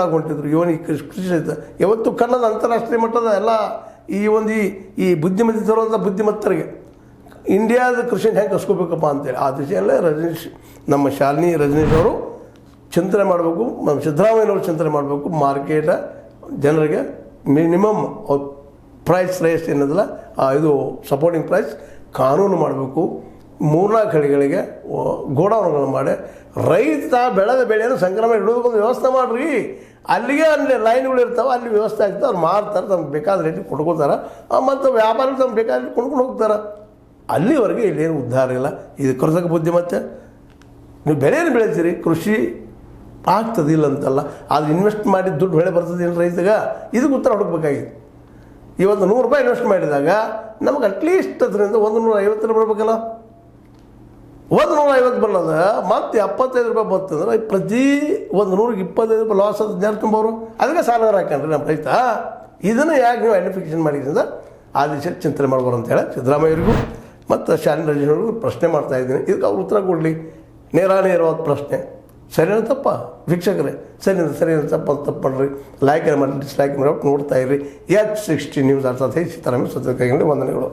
ಹೊಂಟಿದ್ರು ಇವನಿಗೆ ಕೃಷಿ ಯಾವತ್ತು ಕನ್ನಡ ಅಂತಾರಾಷ್ಟ್ರೀಯ ಮಟ್ಟದ ಎಲ್ಲ ಈ ಬುದ್ಧಿಮತ್ತೆ ತರುವಂಥ ಬುದ್ಧಿಮತ್ತರಿಗೆ ಇಂಡಿಯಾದ ಕೃಷಿ ಹೆಂಗೆ ಕಸ್ಕೋಬೇಕಪ್ಪ ಅಂತೇಳಿ ಆ ದಿಶೆಯಲ್ಲೇ ನಮ್ಮ ಶಾಲಿನಿ ರಜನೀಶ್ ಅವರು ಚಿಂತನೆ ಮಾಡಬೇಕು, ನಮ್ಮ ಸಿದ್ದರಾಮಯ್ಯನವರು ಚಿಂತನೆ ಮಾಡಬೇಕು. ಮಾರ್ಕೆಟ ಜನರಿಗೆ ಮಿನಿಮಮ್ ಪ್ರೈಸ್ ರೇಸ್ ಏನದಲ್ಲ ಇದು ಸಪೋರ್ಟಿಂಗ್ ಪ್ರೈಸ್ ಕಾನೂನು ಮಾಡಬೇಕು. 3-4 ಹಳ್ಳಿಗಳಿಗೆ ಗೋಡೌನ್ಗಳು ಮಾಡಿ ರೈತ ಬೆಳೆದ ಬೆಳೆಯನ್ನು ಸಂಕ್ರಮಣ ಇಡೋದಕ್ಕೊಂದು ವ್ಯವಸ್ಥೆ ಮಾಡಿರಿ. ಅಲ್ಲಿ ಲೈನ್ಗಳು ಇರ್ತಾವೆ, ಅಲ್ಲಿ ವ್ಯವಸ್ಥೆ ಆಗ್ತದೆ, ಅವ್ರು ಮಾರ್ತಾರೆ, ತಮ್ಗೆ ಬೇಕಾದ ರೇಟಿಗೆ ಕೊಂಡ್ಕೊತಾರೆ, ಮತ್ತು ವ್ಯಾಪಾರ ತಮ್ಗೆ ಬೇಕಾದ ಕೊಂಡ್ಕೊಂಡು ಹೋಗ್ತಾರೆ. ಅಲ್ಲಿವರೆಗೆ ಇಲ್ಲೇನು ಉದ್ಧಾರ ಇಲ್ಲ. ಇದು ಕೃತಕ ಬುದ್ಧಿಮತ್ತೆ. ನೀವು ಬೆಳೆಯನ್ನು ಬೆಳಿತೀರಿ, ಕೃಷಿ ಆಗ್ತದಿಲ್ಲ ಅಂತಲ್ಲ, ಅದು ಇನ್ವೆಸ್ಟ್ ಮಾಡಿ ದುಡ್ಡು ಬೆಳೆ ಬರ್ತದೇನು ರೈತಗೆ, ಇದಕ್ಕೆ ಉತ್ತರ ಹುಡುಕ್ಬೇಕಾಗಿದೆ. ಇವತ್ತು 100 ರೂಪಾಯಿ ಇನ್ವೆಸ್ಟ್ ಮಾಡಿದಾಗ ನಮಗೆ ಅಟ್ಲೀಸ್ಟ್ ಅದರಿಂದ 150 ಬರಬೇಕಲ್ಲ. 150 ಬರಲ್ಲ, ಮತ್ತು 75 ರೂಪಾಯಿ ಬರ್ತಂದ್ರೆ ಪ್ರತಿ 100ಕ್ಕೆ 25 ರೂಪಾಯಿ ಲಾಸ್ ಅದು ಜನ ತುಂಬೋರು. ಅದಕ್ಕೆ ಸಾಲ ಹಾಕೊಂಡ್ರಿ ನಮ್ಮ ರೈತ. ಇದನ್ನು ಯಾಕೆ ನೀವು ಐಡೆಂಟಿಫಿಕೇಷನ್ ಮಾಡಿದ್ರಿಂದ ಆ ದಿಶೆಯಲ್ಲಿ ಚಿಂತನೆ ಮಾಡ್ಬಾರ್ದು ಅಂತೇಳಿ ಸಿದ್ದರಾಮಯ್ಯರಿಗೂ ಮತ್ತು ಶಾಲಿನಿ ರಜನೀಶ್ವರಿಗೂ ಪ್ರಶ್ನೆ ಮಾಡ್ತಾಯಿದ್ದೀನಿ. ಇದಕ್ಕೆ ಅವ್ರು ಉತ್ತರ ಕೊಡಲಿ. ನೇರವಾದ ಪ್ರಶ್ನೆ. ಸರಿನಾ ತಪ್ಪ ವೀಕ್ಷಕರೇ? ಸರಿನಾ ತಪ್ಪ ಮಾಡ್ರಿ. ಲೈಕ್ ಮಾಡಿ, ಡಿಸ್ಲೈಕ್ ಮಾಡಿ ನೋಡ್ತಾ ಇರ್ರಿ. H60 ನ್ಯೂಸ್ ಅರ್ಥಾತ್ ಸಿದ್ದರಾಮಯ್ಯ ಸತ್ಯ ಕೈಗೊಂಡು ವಂದನೆಗಳು.